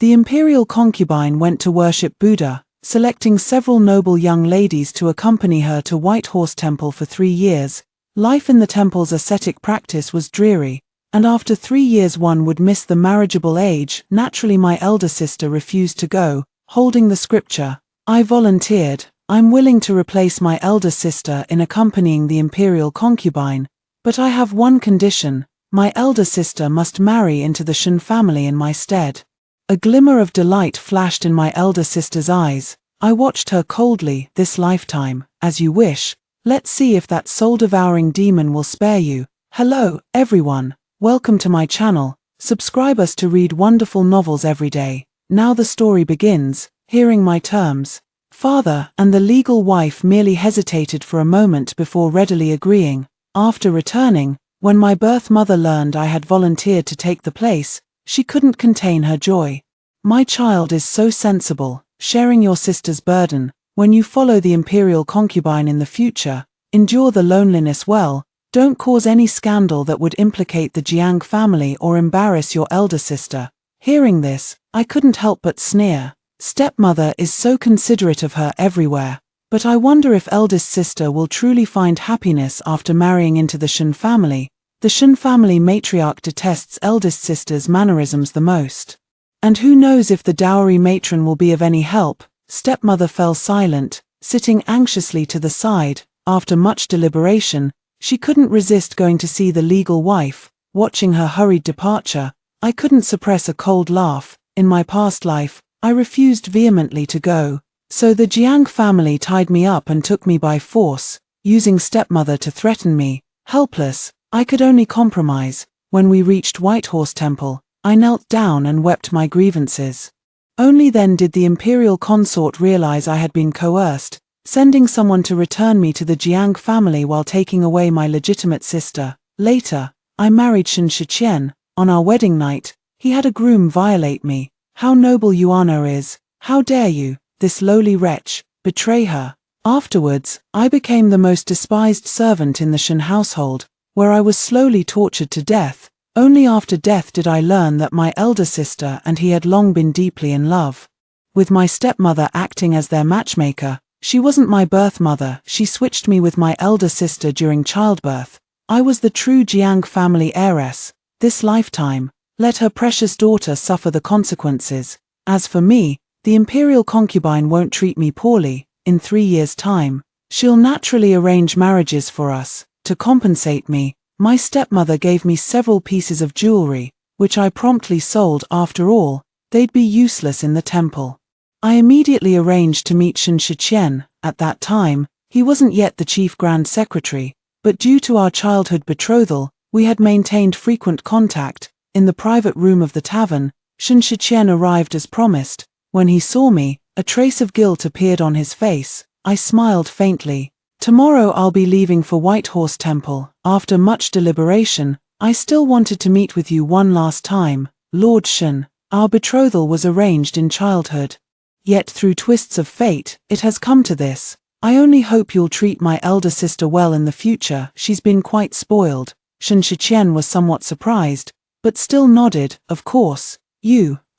The imperial concubine went to worship Buddha, selecting several noble young ladies to accompany her to White Horse Temple for 3 years. Life in the temple's ascetic practice was dreary, and after 3 years one would miss the marriageable age. Naturally my elder sister refused to go, holding the scripture. I volunteered. I'm willing to replace my elder sister in accompanying the imperial concubine, but I have one condition: my elder sister must marry into the Shen family in my stead. A glimmer of delight flashed in my elder sister's eyes. I watched her coldly. This lifetime, as you wish. Let's see if that soul-devouring demon will spare you. Hello, everyone. Welcome to my channel. Subscribe us to read wonderful novels every day. Now the story begins. Hearing my terms, father and the legal wife merely hesitated for a moment before readily agreeing. After returning, when my birth mother learned I had volunteered to take the place, she couldn't contain her joy. My child is so sensible, sharing your sister's burden. When you follow the imperial concubine in the future, endure the loneliness well. Don't cause any scandal that would implicate the Jiang family or embarrass your elder sister. Hearing this, I couldn't help but sneer. Stepmother is so considerate of her everywhere, but I wonder if eldest sister will truly find happiness after marrying into the Shen family. The Shen family matriarch detests eldest sister's mannerisms the most. And who knows if the dowry matron will be of any help. Stepmother fell silent, sitting anxiously to the side. After much deliberation, she couldn't resist going to see the legal wife. Watching her hurried departure, I couldn't suppress a cold laugh. In my past life, I refused vehemently to go, so the Jiang family tied me up and took me by force, using stepmother to threaten me. Helpless, I could only compromise. When we reached White Horse Temple, I knelt down and wept my grievances. Only then did the imperial consort realize I had been coerced, sending someone to return me to the Jiang family while taking away my legitimate sister. Later, I married Shen Shiqian. On our wedding night, he had a groom violate me. How noble Yuana is! How dare you, this lowly wretch, betray her? Afterwards, I became the most despised servant in the Shen household, where I was slowly tortured to death. Only after death did I learn that my elder sister and he had long been deeply in love. With my stepmother acting as their matchmaker, she wasn't my birth mother. She switched me with my elder sister during childbirth. I was the true Jiang family heiress. This lifetime, let her precious daughter suffer the consequences. As for me, the imperial concubine won't treat me poorly. In 3 years' time, she'll naturally arrange marriages for us. To compensate me, my stepmother gave me several pieces of jewelry, which I promptly sold. After all, they'd be useless in the temple. I immediately arranged to meet Shen Shiqian. At that time, he wasn't yet the chief grand secretary, but due to our childhood betrothal, we had maintained frequent contact. In the private room of the tavern, Shen Shiqian arrived as promised. When he saw me, a trace of guilt appeared on his face. I smiled faintly. Tomorrow I'll be leaving for White Horse Temple. After much deliberation, I still wanted to meet with you one last time, Lord Shen. Our betrothal was arranged in childhood. Yet through twists of fate, it has come to this. I only hope you'll treat my elder sister well in the future. She's been quite spoiled. Shen Shiqian was somewhat surprised, but still nodded. Of course.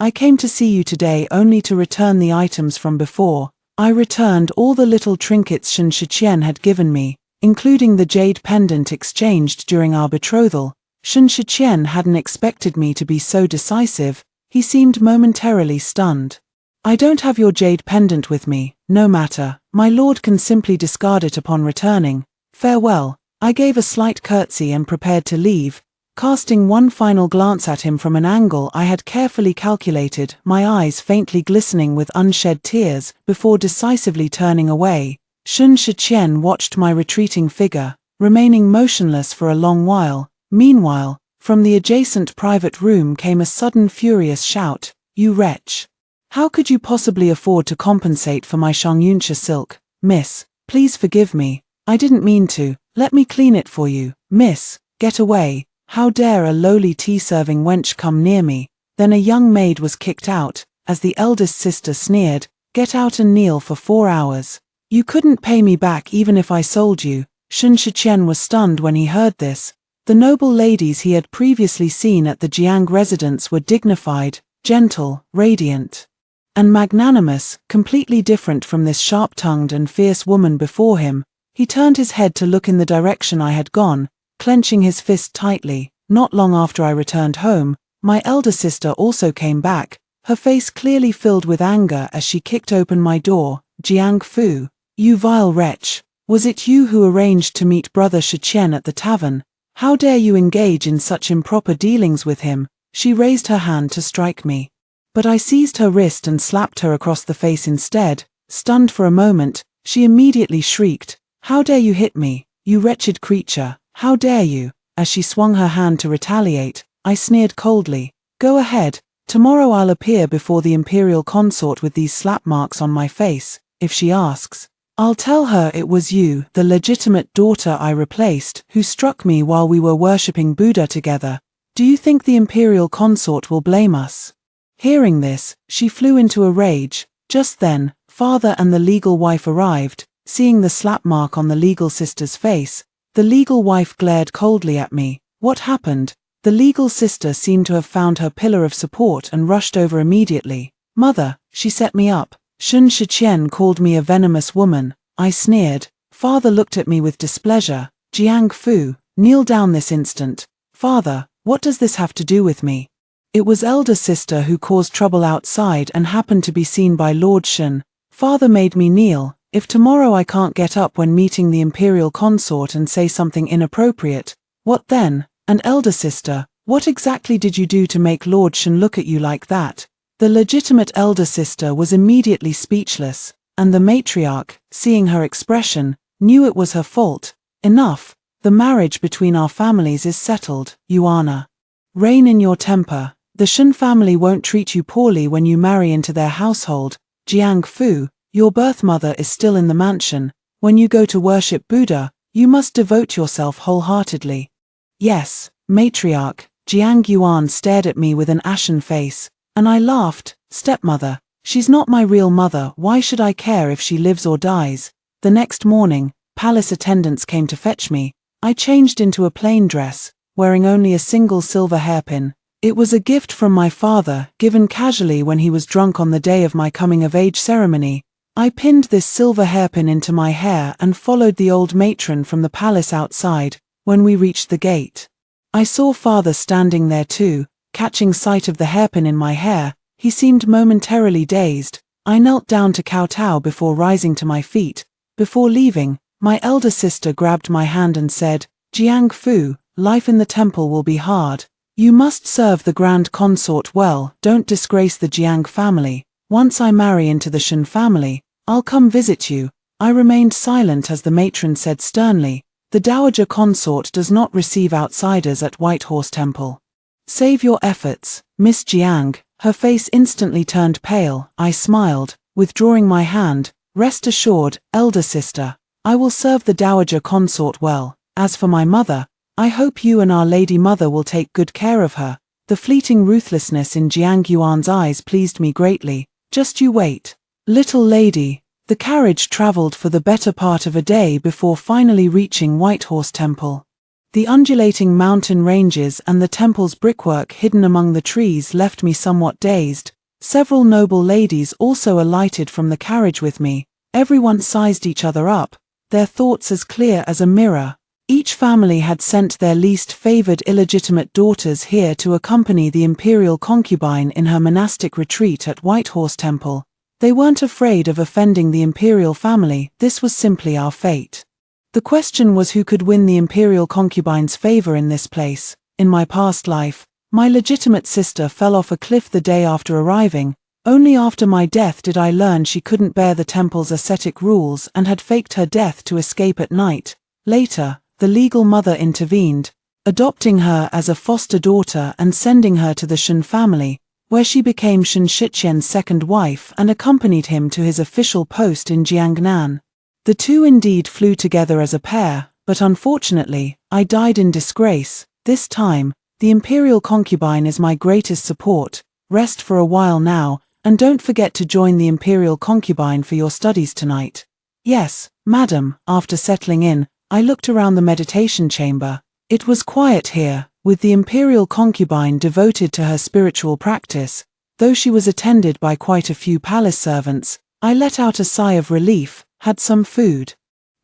I came to see you today only to return the items from before. I returned all the little trinkets Shen Shiqian had given me, including the jade pendant exchanged during our betrothal. Shen Shiqian hadn't expected me to be so decisive. He seemed momentarily stunned. I don't have your jade pendant with me. No matter, my lord can simply discard it upon returning. Farewell. I gave a slight curtsy and prepared to leave, casting one final glance at him from an angle I had carefully calculated, my eyes faintly glistening with unshed tears, before decisively turning away. Shen Shiqian watched my retreating figure, remaining motionless for a long while. Meanwhile, from the adjacent private room came a sudden furious shout. You wretch! How could you possibly afford to compensate for my Shangyuncha silk? Miss, please forgive me. I didn't mean to. Let me clean it for you. Miss, get away. How dare a lowly tea-serving wench come near me? Then a young maid was kicked out, as the eldest sister sneered, get out and kneel for 4 hours. You couldn't pay me back even if I sold you. Shen Shiqian was stunned when he heard this. The noble ladies he had previously seen at the Jiang residence were dignified, gentle, radiant, and magnanimous, completely different from this sharp-tongued and fierce woman before him. He turned his head to look in the direction I had gone, clenching his fist tightly. Not long after I returned home, my elder sister also came back, her face clearly filled with anger as she kicked open my door. Jiang Fu, you vile wretch, was it you who arranged to meet brother Shiqian at the tavern? How dare you engage in such improper dealings with him? She raised her hand to strike me, but I seized her wrist and slapped her across the face instead. Stunned for a moment, she immediately shrieked, "How dare you hit me, you wretched creature, how dare you?" As she swung her hand to retaliate, I sneered coldly, "Go ahead, tomorrow I'll appear before the imperial consort with these slap marks on my face. If she asks, I'll tell her it was you, the legitimate daughter I replaced, who struck me while we were worshipping Buddha together. Do you think the imperial consort will blame us?" Hearing this, she flew into a rage. Just then, father and the legal wife arrived. Seeing the slap mark on the legal sister's face, the legal wife glared coldly at me. What happened? The legal sister seemed to have found her pillar of support and rushed over immediately. "Mother, she set me up. Shun Shiqian called me a venomous woman," I sneered. Father looked at me with displeasure. "Jiang Fu, kneel down this instant." "Father, what does this have to do with me?" "It was elder sister who caused trouble outside and happened to be seen by Lord Shun. Father made me kneel. If tomorrow I can't get up when meeting the imperial consort and say something inappropriate, what then? And elder sister, what exactly did you do to make Lord Shun look at you like that?" The legitimate elder sister was immediately speechless, and the matriarch, seeing her expression, knew it was her fault. "Enough, the marriage between our families is settled, Yuana. Rein in your temper. The Shun family won't treat you poorly when you marry into their household. Jiang Fu, your birth mother is still in the mansion. When you go to worship Buddha, you must devote yourself wholeheartedly." "Yes, matriarch." Jiang Yuan stared at me with an ashen face, and I laughed. "Stepmother, she's not my real mother, why should I care if she lives or dies?" The next morning, palace attendants came to fetch me. I changed into a plain dress, wearing only a single silver hairpin. It was a gift from my father, given casually when he was drunk on the day of my coming-of-age ceremony. I pinned this silver hairpin into my hair and followed the old matron from the palace outside. When we reached the gate, I saw father standing there too. Catching sight of the hairpin in my hair, he seemed momentarily dazed. I knelt down to kowtow before rising to my feet. Before leaving, my elder sister grabbed my hand and said, "Jiang Fu, life in the temple will be hard. You must serve the grand consort well, don't disgrace the Jiang family. Once I marry into the Shun family, I'll come visit you." I remained silent as the matron said sternly, "The dowager consort does not receive outsiders at White Horse Temple. Save your efforts, Miss Jiang." Her face instantly turned pale. I smiled, withdrawing my hand. "Rest assured, elder sister, I will serve the dowager consort well. As for my mother, I hope you and Our Lady Mother will take good care of her." The fleeting ruthlessness in Jiang Yuan's eyes pleased me greatly. "Just you wait, little lady." The carriage traveled for the better part of a day before finally reaching White Horse Temple. The undulating mountain ranges and the temple's brickwork hidden among the trees left me somewhat dazed. Several noble ladies also alighted from the carriage with me. Everyone sized each other up, their thoughts as clear as a mirror. Each family had sent their least favored illegitimate daughters here to accompany the imperial concubine in her monastic retreat at White Horse Temple. They weren't afraid of offending the imperial family, this was simply our fate. The question was who could win the imperial concubine's favor in this place. In my past life, my legitimate sister fell off a cliff the day after arriving. Only after my death did I learn she couldn't bear the temple's ascetic rules and had faked her death to escape at night. Later, the legal mother intervened, adopting her as a foster daughter and sending her to the Shun family, where she became Shun Shiqian's second wife and accompanied him to his official post in Jiangnan. The two indeed flew together as a pair, but unfortunately, I died in disgrace. This time, the imperial concubine is my greatest support. Rest for a while now, and don't forget to join the imperial concubine for your studies tonight. Yes, madam. After settling in, I looked around the meditation chamber. It was quiet here, with the imperial concubine devoted to her spiritual practice. Though she was attended by quite a few palace servants, I let out a sigh of relief, had some food.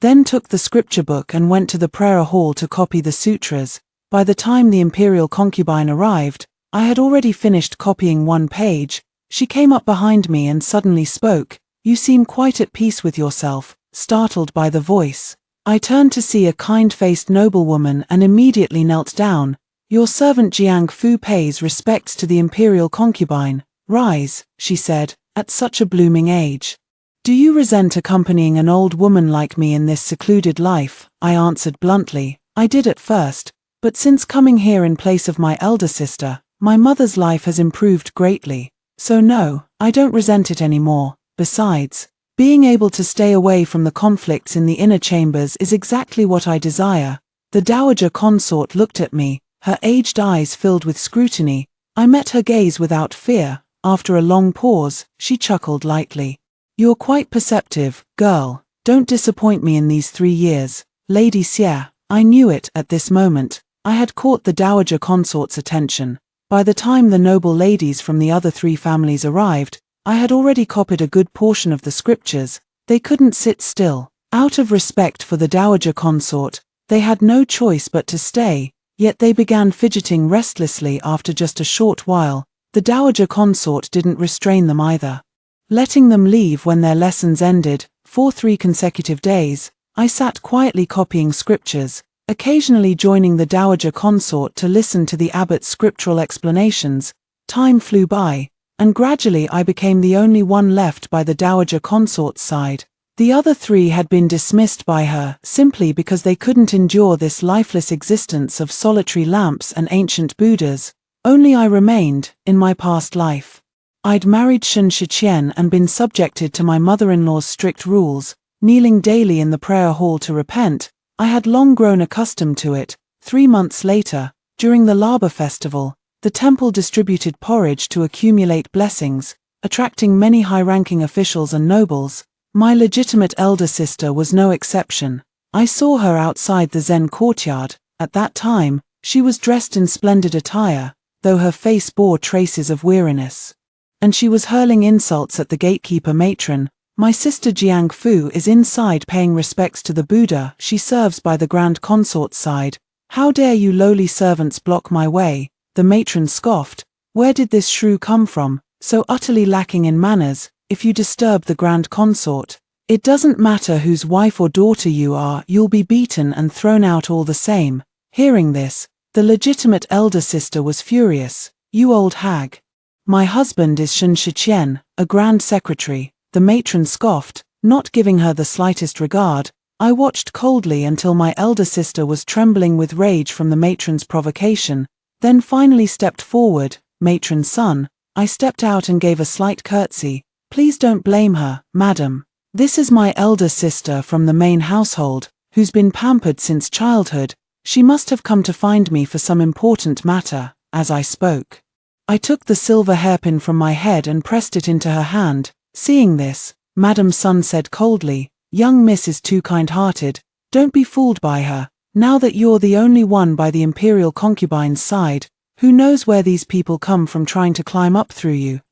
Then took the scripture book and went to the prayer hall to copy the sutras. By the time the imperial concubine arrived, I had already finished copying one page. She came up behind me and suddenly spoke. "You seem quite at peace with yourself," startled by the voice. I turned to see a kind-faced noblewoman and immediately knelt down. "Your servant Jiang Fu pays respects to the imperial concubine." "Rise," she said, "at such a blooming age. Do you resent accompanying an old woman like me in this secluded life?" I answered bluntly. "I did at first, but since coming here in place of my elder sister, my mother's life has improved greatly. So no, I don't resent it anymore. Besides, being able to stay away from the conflicts in the inner chambers is exactly what I desire." The dowager consort looked at me, her aged eyes filled with scrutiny. I met her gaze without fear. After a long pause, she chuckled lightly. "You're quite perceptive, girl. Don't disappoint me in these 3 years. Lady Xie." I knew it at this moment. I had caught the dowager consort's attention. By the time the noble ladies from the other 3 families arrived, I had already copied a good portion of the scriptures. They couldn't sit still. Out of respect for the dowager consort, they had no choice but to stay, yet they began fidgeting restlessly after just a short while. The dowager consort didn't restrain them either, letting them leave when their lessons ended. For 3 consecutive days, I sat quietly copying scriptures, occasionally joining the dowager consort to listen to the abbot's scriptural explanations. Time flew by, and gradually I became the only one left by the dowager consort's side. The other 3 had been dismissed by her simply because they couldn't endure this lifeless existence of solitary lamps and ancient Buddhas. Only I remained. In my past life, I'd married Shen Shiqian and been subjected to my mother-in-law's strict rules, kneeling daily in the prayer hall to repent. I had long grown accustomed to it. 3 months later, during the Laba festival, the temple distributed porridge to accumulate blessings, attracting many high-ranking officials and nobles. My legitimate elder sister was no exception. I saw her outside the Zen courtyard. At that time, she was dressed in splendid attire, though her face bore traces of weariness. And she was hurling insults at the gatekeeper matron. "My sister Jiang Fu is inside paying respects to the Buddha she serves by the grand consort's side. How dare you lowly servants block my way?" The matron scoffed. "Where did this shrew come from, so utterly lacking in manners? If you disturb the grand consort, it doesn't matter whose wife or daughter you are, you'll be beaten and thrown out all the same." Hearing this, the legitimate elder sister was furious. "You old hag. My husband is Shen Shiqian, a grand secretary." The matron scoffed, not giving her the slightest regard. I watched coldly until my elder sister was trembling with rage from the matron's provocation, then finally stepped forward. "Matron's son." I stepped out and gave a slight curtsy. "Please don't blame her, madam. This is my elder sister from the main household, who's been pampered since childhood. She must have come to find me for some important matter." As I spoke, I took the silver hairpin from my head and pressed it into her hand. Seeing this, Madam Sun said coldly, "Young miss is too kind-hearted. Don't be fooled by her. Now that you're the only one by the imperial concubine's side, who knows where these people come from trying to climb up through you."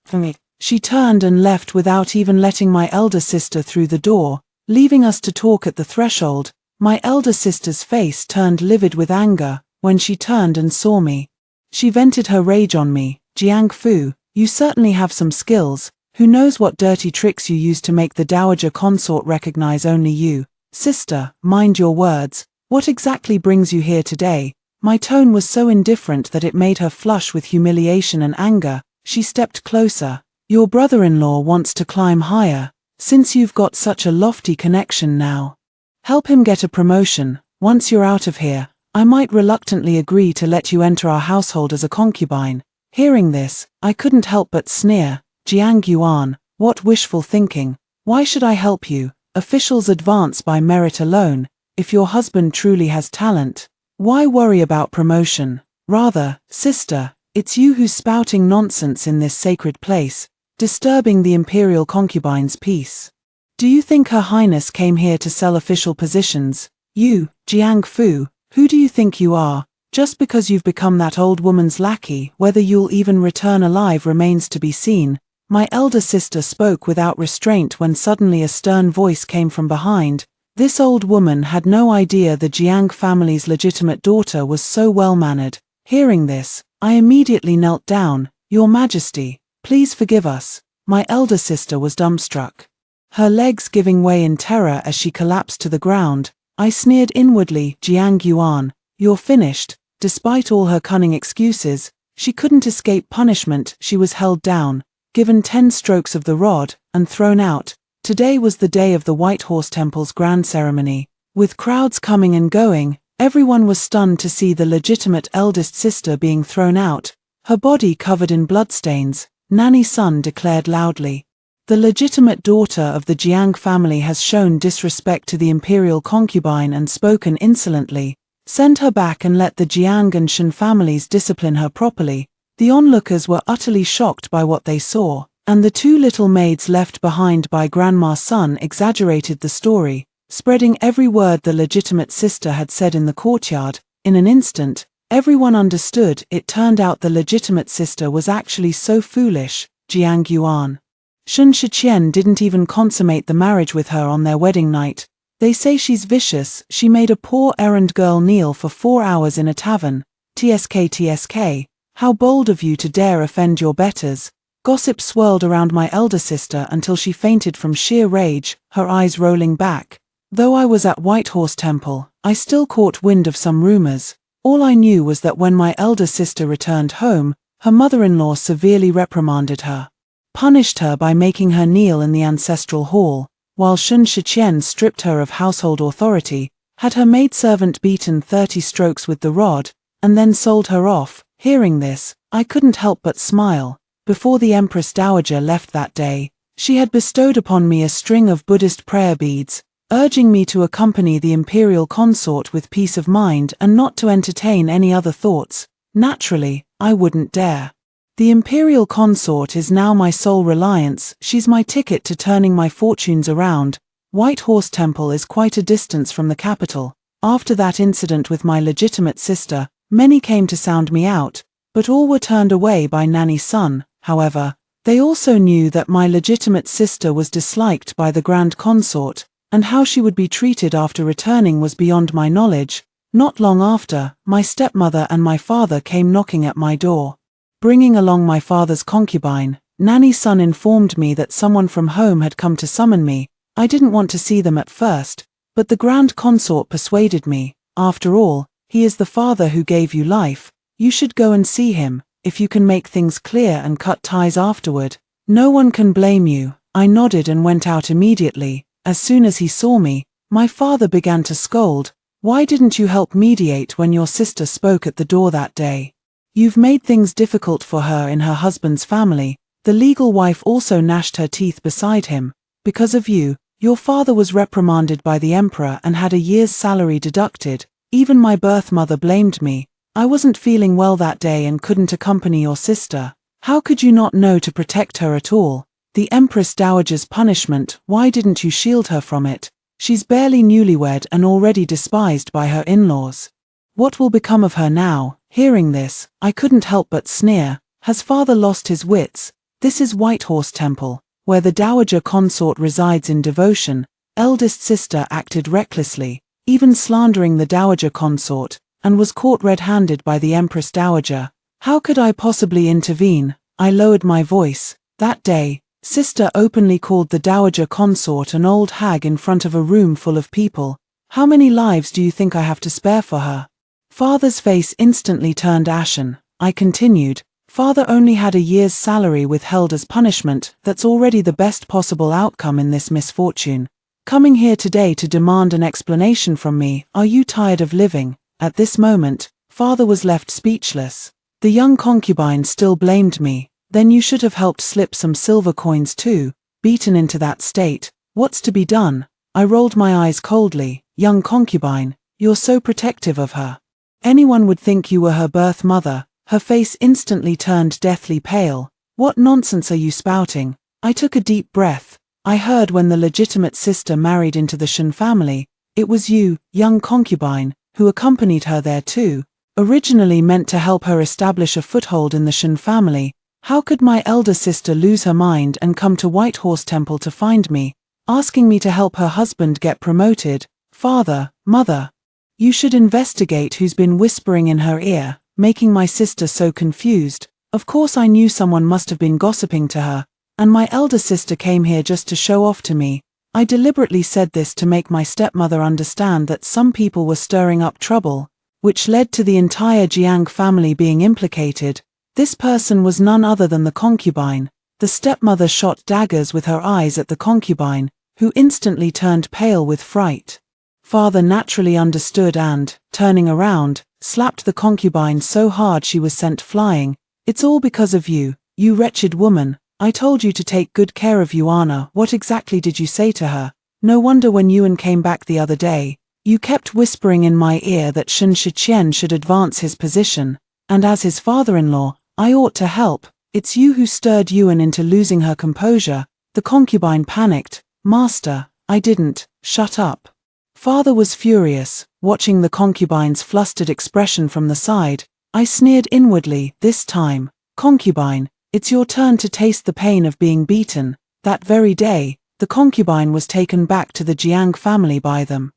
She turned and left without even letting my elder sister through the door, leaving us to talk at the threshold. My elder sister's face turned livid with anger when she turned and saw me. She vented her rage on me. "Jiang Fu, you certainly have some skills. Who knows what dirty tricks you used to make the dowager consort recognize only you. Sister, mind your words. What exactly brings you here today?" My tone was so indifferent that it made her flush with humiliation and anger. She stepped closer. "Your brother-in-law wants to climb higher. Since you've got such a lofty connection now, help him get a promotion. Once you're out of here, I might reluctantly agree to let you enter our household as a concubine." Hearing this, I couldn't help but sneer. "Jiang Yuan, what wishful thinking. Why should I help you? Officials advance by merit alone. If your husband truly has talent, why worry about promotion? Rather, sister, it's you who's spouting nonsense in this sacred place, disturbing the imperial concubine's peace. Do you think Her Highness came here to sell official positions? You, Jiang Fu, who do you think you are? Just because you've become that old woman's lackey, whether you'll even return alive remains to be seen. My elder sister spoke without restraint when suddenly a stern voice came from behind. This old woman had no idea the Jiang family's legitimate daughter was so well-mannered. Hearing this, I immediately knelt down. "Your Majesty, please forgive us." My elder sister was dumbstruck, her legs giving way in terror as she collapsed to the ground. I sneered inwardly, "Jiang Yuan, you're finished." Despite all her cunning excuses, she couldn't escape punishment. She was held down, given 10 strokes of the rod, and thrown out. Today was the day of the White Horse Temple's grand ceremony. With crowds coming and going, everyone was stunned to see the legitimate eldest sister being thrown out, her body covered in bloodstains. Nanny Sun declared loudly, "The legitimate daughter of the Jiang family has shown disrespect to the imperial concubine and spoken insolently. Send her back and let the Jiang and Shen families discipline her properly." The onlookers were utterly shocked by what they saw, and the 2 little maids left behind by Grandma Sun exaggerated the story, spreading every word the legitimate sister had said in the courtyard. In an instant, everyone understood. It turned out the legitimate sister was actually so foolish. Jiang Yuan, Shun Shiqian didn't even consummate the marriage with her on their wedding night. They say she's vicious. She made a poor errand girl kneel for 4 hours in a tavern. TSK. How bold of you to dare offend your betters. Gossip swirled around my elder sister until she fainted from sheer rage, her eyes rolling back. Though I was at White Horse Temple, I still caught wind of some rumors. All I knew was that when my elder sister returned home, her mother-in-law severely reprimanded her, punished her by making her kneel in the ancestral hall, while Shun Shiqian stripped her of household authority, had her maidservant beaten 30 strokes with the rod, and then sold her off. Hearing this, I couldn't help but smile. Before the Empress Dowager left that day, she had bestowed upon me a string of Buddhist prayer beads, urging me to accompany the imperial consort with peace of mind and not to entertain any other thoughts. Naturally, I wouldn't dare. The imperial consort is now my sole reliance. She's my ticket to turning my fortunes around. White Horse Temple is quite a distance from the capital. After that incident with my legitimate sister, many came to sound me out, but all were turned away by Nanny Sun. However, they also knew that my legitimate sister was disliked by the Grand Consort, and how she would be treated after returning was beyond my knowledge. Not long after, my stepmother and my father came knocking at my door. Bringing along my father's concubine, Nanny Sun informed me that someone from home had come to summon me. I didn't want to see them at first, but the Grand Consort persuaded me. After all, he is the father who gave you life. You should go and see him, if you can make things clear and cut ties afterward. No one can blame you. I nodded and went out immediately. As soon as he saw me, my father began to scold. "Why didn't you help mediate when your sister spoke at the door that day? You've made things difficult for her in her husband's family." The legal wife also gnashed her teeth beside him. "Because of you, your father was reprimanded by the emperor and had a year's salary deducted. Even my birth mother blamed me. I wasn't feeling well that day and couldn't accompany your sister. How could you not know to protect her at all? The Empress Dowager's punishment, why didn't you shield her from it? She's barely newlywed and already despised by her in-laws. What will become of her now?" Hearing this, I couldn't help but sneer. Has father lost his wits? This is White Horse Temple, where the Dowager Consort resides in devotion. Eldest sister acted recklessly, even slandering the Dowager Consort, and was caught red-handed by the Empress Dowager. How could I possibly intervene? I lowered my voice. That day, sister openly called the Dowager Consort an old hag in front of a room full of people. How many lives do you think I have to spare for her? Father's face instantly turned ashen. I continued, "Father only had a year's salary withheld as punishment. That's already the best possible outcome in this misfortune. Coming here today to demand an explanation from me, are you tired of living?" At this moment, father was left speechless. The young concubine still blamed me. "Then you should have helped slip some silver coins too. Beaten into that state, what's to be done?" I rolled my eyes coldly. "Young concubine, you're so protective of her. Anyone would think you were her birth mother." Her face instantly turned deathly pale. "What nonsense are you spouting?" I took a deep breath. "I heard when the legitimate sister married into the Shen family, it was you, young concubine, who accompanied her there too." originally meant to help her establish a foothold in the Shen family, how could my elder sister lose her mind and come to Whitehorse Temple to find me, asking me to help her husband get promoted? Father, mother, you should investigate who's been whispering in her ear, making my sister so confused. Of course I knew someone must have been gossiping to her, and my elder sister came here just to show off to me. I deliberately said this to make my stepmother understand that some people were stirring up trouble, which led to the entire Jiang family being implicated. This person was none other than the concubine. The stepmother shot daggers with her eyes at the concubine, who instantly turned pale with fright. Father naturally understood and, turning around, slapped the concubine so hard she was sent flying. It's all because of you, you wretched woman. I told you to take good care of Yuana. What exactly did you say to her? No wonder when Yuan came back the other day, you kept whispering in my ear that Shen Shiqian should advance his position, and as his father-in-law, I ought to help. It's you who stirred Yuan into losing her composure. The concubine panicked. Master, I didn't. Shut up. Father was furious, watching the concubine's flustered expression from the side. I sneered inwardly. This time, concubine, it's your turn to taste the pain of being beaten. That very day, the concubine was taken back to the Jiang family by them,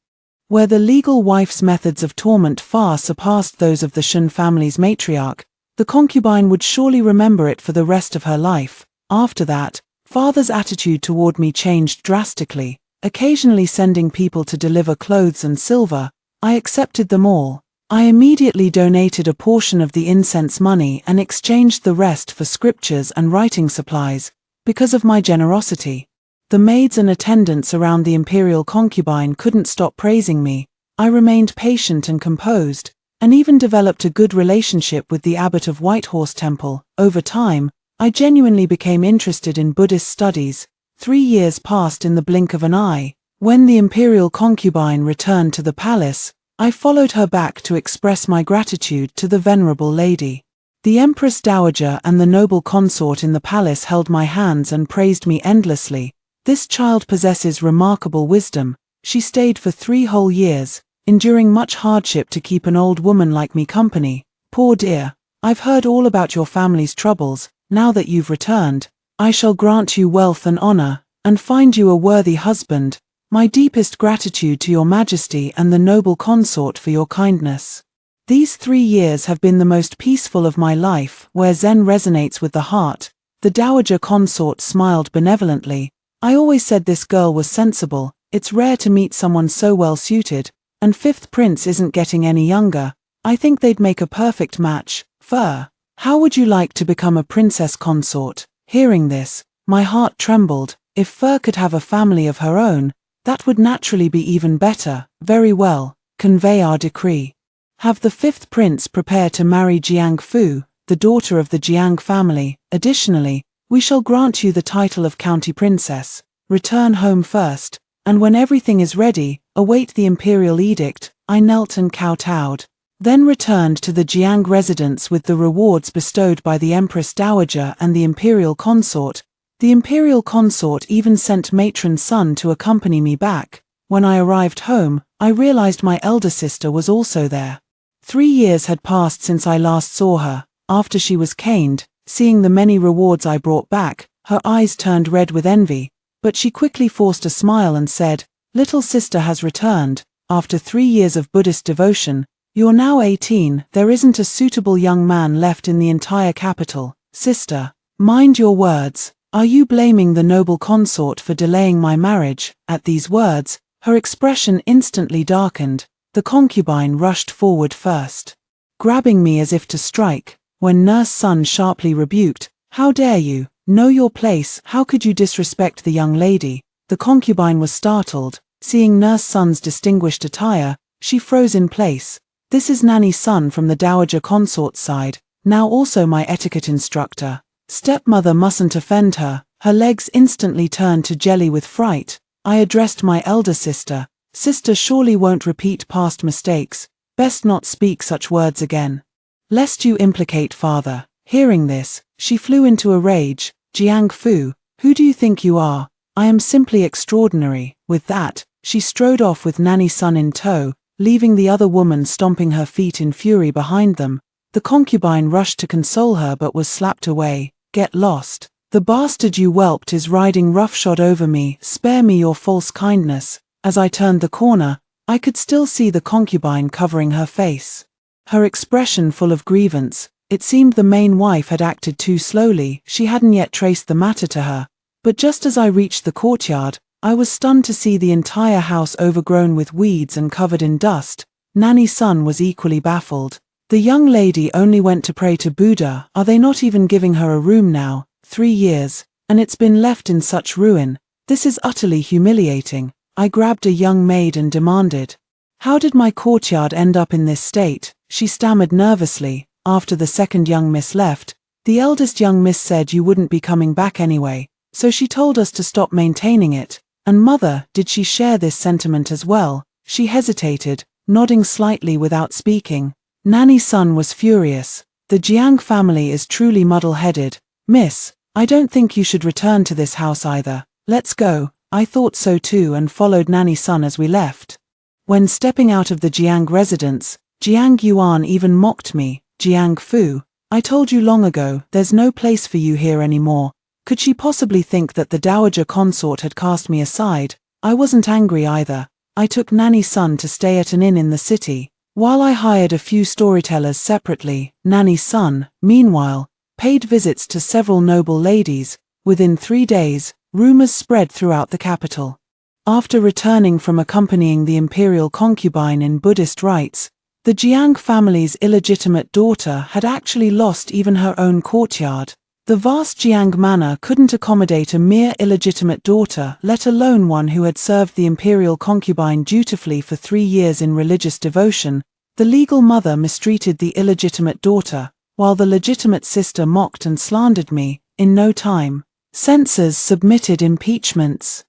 where the legal wife's methods of torment far surpassed those of the Shen family's matriarch. The concubine would surely remember it for the rest of her life. After that, Father's attitude toward me changed drastically, occasionally sending people to deliver clothes and silver. I accepted them all. I immediately donated a portion of the incense money and exchanged the rest for scriptures and writing supplies. Because of my generosity, the maids and attendants around the imperial concubine couldn't stop praising me. I remained patient and composed, and even developed a good relationship with the abbot of Whitehorse Temple. Over time, I genuinely became interested in Buddhist studies. 3 years passed in the blink of an eye. When the imperial concubine returned to the palace, I followed her back to express my gratitude to the venerable lady. The Empress Dowager and the noble consort in the palace held my hands and praised me endlessly. This child possesses remarkable wisdom. She stayed for 3 whole years, enduring much hardship to keep an old woman like me company. Poor dear, I've heard all about your family's troubles. Now that you've returned, I shall grant you wealth and honor, and find you a worthy husband. My deepest gratitude to your majesty and the noble consort for your kindness. These 3 years have been the most peaceful of my life, where Zen resonates with the heart. The dowager consort smiled benevolently. I always said this girl was sensible. It's rare to meet someone so well suited, and 5th Prince isn't getting any younger. I think they'd make a perfect match. Fur, how would you like to become a princess consort? Hearing this, my heart trembled. If Fur could have a family of her own, that would naturally be even better. Very well, convey our decree. Have the 5th Prince prepare to marry Jiang Fu, the daughter of the Jiang family. Additionally, we shall grant you the title of County Princess. Return home first, and when everything is ready, await the imperial edict. I knelt and kowtowed, then returned to the Jiang residence with the rewards bestowed by the Empress Dowager and the imperial consort. The imperial consort even sent matron's son to accompany me back. When I arrived home, I realized my elder sister was also there. 3 years had passed since I last saw her. After she was caned, seeing the many rewards I brought back, her eyes turned red with envy, but she quickly forced a smile and said, "Little sister has returned. After 3 years of Buddhist devotion, you're now 18. There isn't a suitable young man left in the entire capital. Sister, mind your words. Are you blaming the noble consort for delaying my marriage?" At these words, her expression instantly darkened. The concubine rushed forward first, grabbing me as if to strike, when Nurse Sun sharply rebuked, "How dare you? Know your place. How could you disrespect the young lady?" The concubine was startled. Seeing Nurse Sun's distinguished attire, she froze in place. "This is Nanny Sun from the dowager consort's side, now also my etiquette instructor. Stepmother mustn't offend her." Her legs instantly turned to jelly with fright. I addressed my elder sister. "Sister surely won't repeat past mistakes. Best not speak such words again, lest you implicate father." Hearing this, she flew into a rage. "Jiang Fu, who do you think you are? I am simply extraordinary." With that, she strode off with Nanny Sun in tow, leaving the other woman stomping her feet in fury behind them. The concubine rushed to console her but was slapped away. "Get lost. The bastard you whelped is riding roughshod over me. Spare me your false kindness." As I turned the corner, I could still see the concubine covering her face, her expression full of grievance. It seemed the main wife had acted too slowly. She hadn't yet traced the matter to her. But just as I reached the courtyard, I was stunned to see the entire house overgrown with weeds and covered in dust. Nanny's son was equally baffled. "The young lady only went to pray to Buddha. Are they not even giving her a room now? 3 years, and it's been left in such ruin. This is utterly humiliating." I grabbed a young maid and demanded, "How did my courtyard end up in this state?" She stammered nervously. "After the second young miss left, the eldest young miss said you wouldn't be coming back anyway, so she told us to stop maintaining it." "And mother, did she share this sentiment as well?" She hesitated, nodding slightly without speaking. Nanny's son was furious. "The Jiang family is truly muddle-headed. Miss, I don't think you should return to this house either. Let's go." I thought so too and followed Nanny's son as we left. When stepping out of the Jiang residence, Jiang Yuan even mocked me. "Jiang Fu, I told you long ago, there's no place for you here anymore." Could she possibly think that the dowager consort had cast me aside? I wasn't angry either. I took Nanny's son to stay at an inn in the city, while I hired a few storytellers separately. Nanny's son, meanwhile, paid visits to several noble ladies. Within 3 days, rumors spread throughout the capital. After returning from accompanying the imperial concubine in Buddhist rites, the Jiang family's illegitimate daughter had actually lost even her own courtyard. The vast Jiang manor couldn't accommodate a mere illegitimate daughter, let alone one who had served the imperial concubine dutifully for 3 years in religious devotion. The legal mother mistreated the illegitimate daughter, while the legitimate sister mocked and slandered me. In no time, censors submitted impeachments,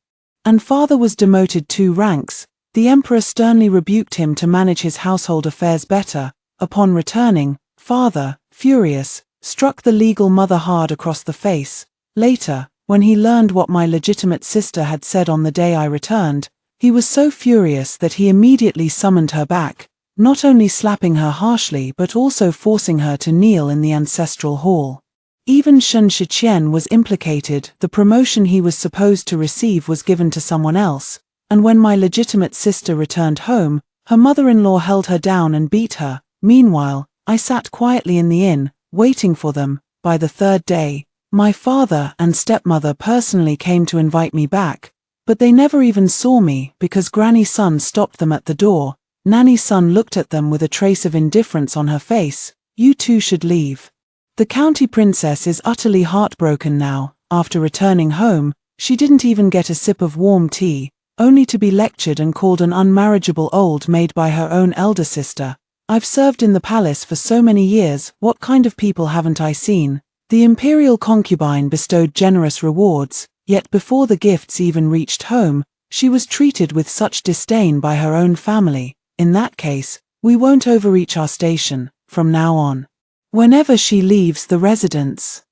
and father was demoted 2 ranks. The emperor sternly rebuked him to manage his household affairs better. Upon returning, father, furious, struck the legal mother hard across the face. Later, when he learned what my legitimate sister had said on the day I returned, he was so furious that he immediately summoned her back, not only slapping her harshly but also forcing her to kneel in the ancestral hall. Even Shen Shiqian was implicated. The promotion he was supposed to receive was given to someone else, and when my legitimate sister returned home, her mother-in-law held her down and beat her. Meanwhile, I sat quietly in the inn, waiting for them. By the 3rd day, my father and stepmother personally came to invite me back, but they never even saw me because Granny's son stopped them at the door. Nanny's son looked at them with a trace of indifference on her face. "You two should leave." The county princess is utterly heartbroken now. After returning home, she didn't even get a sip of warm tea, only to be lectured and called an unmarriageable old maid by her own elder sister. "I've served in the palace for so many years, what kind of people haven't I seen?" The imperial concubine bestowed generous rewards, yet before the gifts even reached home, she was treated with such disdain by her own family. "In that case, we won't overreach our station. From now on, whenever she leaves the residence,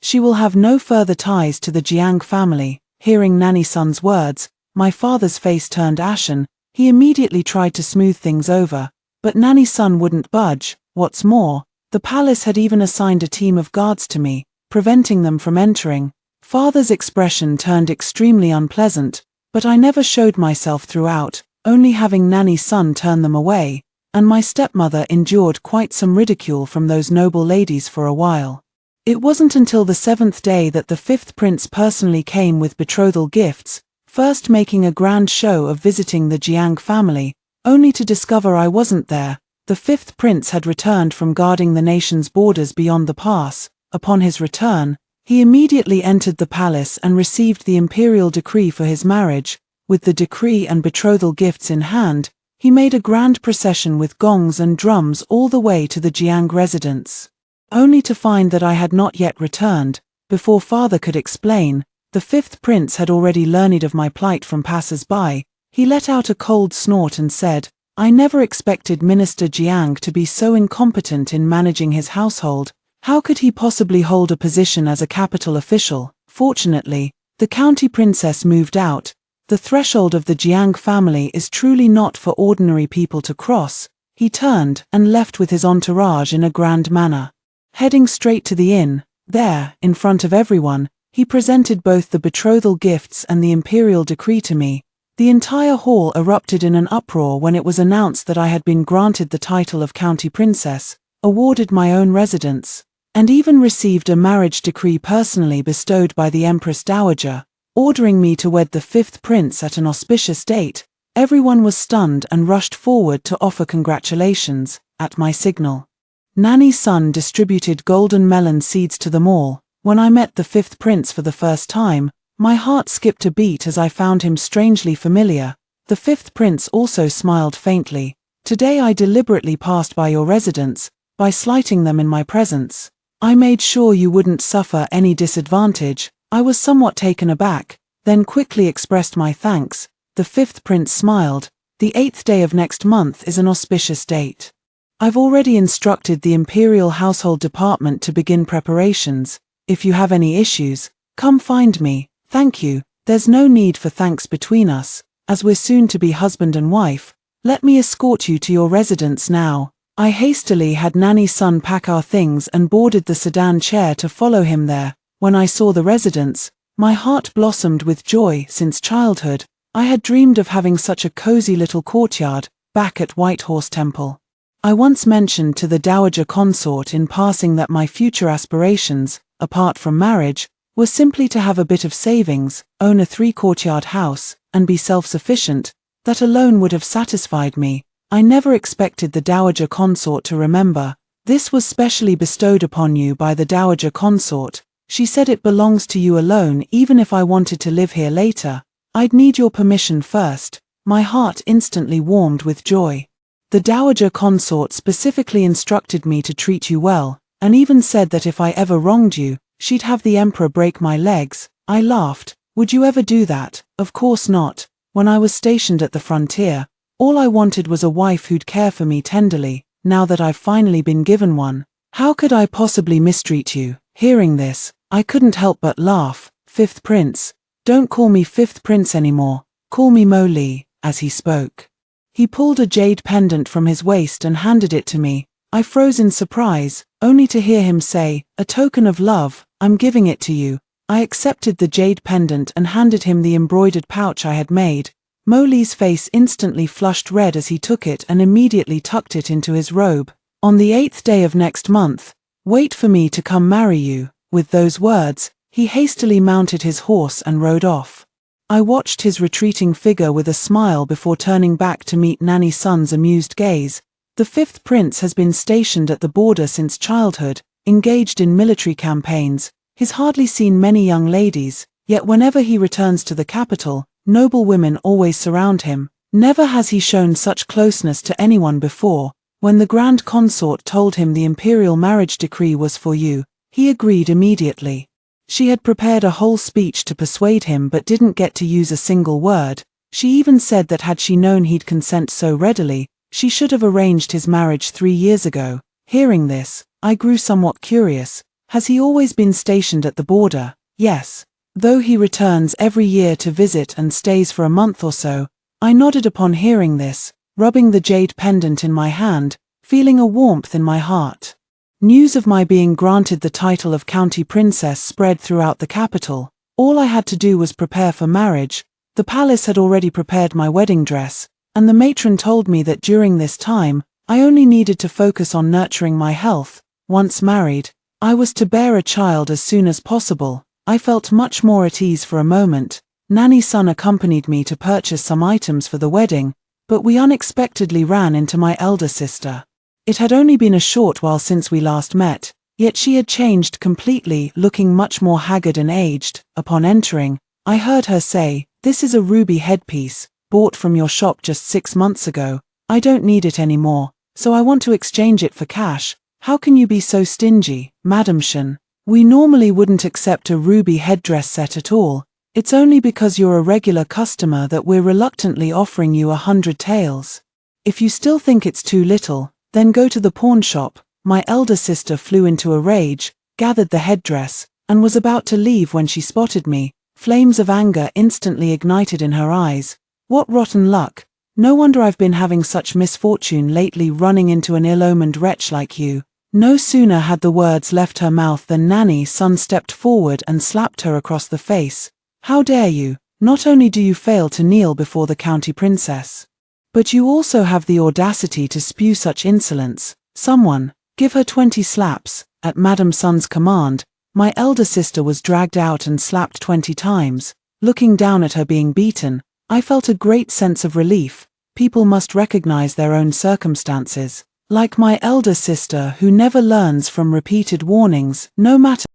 she will have no further ties to the Jiang family." Hearing Nanny's son's words, my father's face turned ashen. He immediately tried to smooth things over, but Nanny's son wouldn't budge. What's more, the palace had even assigned a team of guards to me, preventing them from entering. Father's expression turned extremely unpleasant, but I never showed myself throughout, only having Nanny's son turn them away, and my stepmother endured quite some ridicule from those noble ladies for a while. It wasn't until the 7th day that the 5th prince personally came with betrothal gifts, first making a grand show of visiting the Jiang family, only to discover I wasn't there. The 5th prince had returned from guarding the nation's borders beyond the pass. Upon his return, he immediately entered the palace and received the imperial decree for his marriage. With the decree and betrothal gifts in hand, he made a grand procession with gongs and drums all the way to the Jiang residence, only to find that I had not yet returned. Before father could explain, the 5th prince had already learned of my plight from passers-by. He let out a cold snort and said, "I never expected Minister Jiang to be so incompetent in managing his household. How could he possibly hold a position as a capital official?" Fortunately, the county princess moved out. The threshold of the Jiang family is truly not for ordinary people to cross. He turned and left with his entourage in a grand manner. Heading straight to the inn, there, in front of everyone, he presented both the betrothal gifts and the imperial decree to me. The entire hall erupted in an uproar when it was announced that I had been granted the title of County Princess, awarded my own residence, and even received a marriage decree personally bestowed by the Empress Dowager, ordering me to wed the fifth prince at an auspicious date. Everyone was stunned and rushed forward to offer congratulations. At my signal, Nanny's son distributed golden melon seeds to them all. When I met the fifth prince for the first time, my heart skipped a beat as I found him strangely familiar. The fifth prince also smiled faintly. Today I deliberately passed by your residence, by slighting them in my presence. I made sure you wouldn't suffer any disadvantage. I was somewhat taken aback, then quickly expressed my thanks. The fifth prince smiled. The 8th day of next month is an auspicious date. I've already instructed the Imperial Household Department to begin preparations. If you have any issues, come find me. Thank you. There's no need for thanks between us, as we're soon to be husband and wife. Let me escort you to your residence now. I hastily had Nanny's son pack our things and boarded the sedan chair to follow him there. When I saw the residence, my heart blossomed with joy. Since childhood, I had dreamed of having such a cozy little courtyard, back at White Horse Temple. I once mentioned to the Dowager Consort in passing that my future aspirations, apart from marriage, were simply to have a bit of savings, own a 3-courtyard house, and be self-sufficient. That alone would have satisfied me. I never expected the Dowager Consort to remember. This was specially bestowed upon you by the Dowager Consort. She said it belongs to you alone. Even if I wanted to live here later, I'd need your permission first. My heart instantly warmed with joy. The Dowager Consort specifically instructed me to treat you well, and even said that if I ever wronged you, she'd have the Emperor break my legs. I laughed. Would you ever do that? Of course not. When I was stationed at the frontier, all I wanted was a wife who'd care for me tenderly. Now that I've finally been given one, how could I possibly mistreat you? Hearing this, I couldn't help but laugh. Fifth Prince. Don't call me Fifth Prince anymore. Call me Mo Li. As he spoke, he pulled a jade pendant from his waist and handed it to me. I froze in surprise, only to hear him say, "A token of love, I'm giving it to you." I accepted the jade pendant and handed him the embroidered pouch I had made. Mo Li's face instantly flushed red as he took it and immediately tucked it into his robe. On the 8th day of next month, wait for me to come marry you. With those words, he hastily mounted his horse and rode off. I watched his retreating figure with a smile before turning back to meet Nanny's son's amused gaze. The fifth prince has been stationed at the border since childhood, engaged in military campaigns. He's hardly seen many young ladies, yet whenever he returns to the capital, noble women always surround him. Never has he shown such closeness to anyone before. When the Grand Consort told him the imperial marriage decree was for you, he agreed immediately. She had prepared a whole speech to persuade him but didn't get to use a single word. She even said that had she known he'd consent so readily, she should have arranged his marriage 3 years ago. Hearing this, I grew somewhat curious. Has he always been stationed at the border? Yes. Though he returns every year to visit and stays for a month or so. I nodded upon hearing this, rubbing the jade pendant in my hand, feeling a warmth in my heart. News of my being granted the title of County Princess spread throughout the capital. All I had to do was prepare for marriage. The palace had already prepared my wedding dress, and the matron told me that during this time, I only needed to focus on nurturing my health. Once married, I was to bear a child as soon as possible. I felt much more at ease for a moment. Nanny's son accompanied me to purchase some items for the wedding, but we unexpectedly ran into my elder sister. It had only been a short while since we last met, yet she had changed completely, looking much more haggard and aged. Upon entering, I heard her say, "This is a ruby headpiece, bought from your shop just 6 months ago. I don't need it anymore, so I want to exchange it for cash. How can you be so stingy, Madam Shen? We normally wouldn't accept a ruby headdress set at all. It's only because you're a regular customer that we're reluctantly offering you 100 taels. If you still think it's too little, then go to the pawn shop." My elder sister flew into a rage, gathered the headdress, and was about to leave when she spotted me. flames of anger instantly ignited in her eyes. What rotten luck! No wonder I've been having such misfortune lately, running into an ill-omened wretch like you. No sooner had the words left her mouth than Nanny's son stepped forward and slapped her across the face. How dare you! Not only do you fail to kneel before the county princess, but you also have the audacity to spew such insolence. Someone, give her 20 slaps. At Madame Sun's command, my elder sister was dragged out and slapped 20 times. Looking down at her being beaten, I felt a great sense of relief. People must recognize their own circumstances. Like my elder sister who never learns from repeated warnings, no matter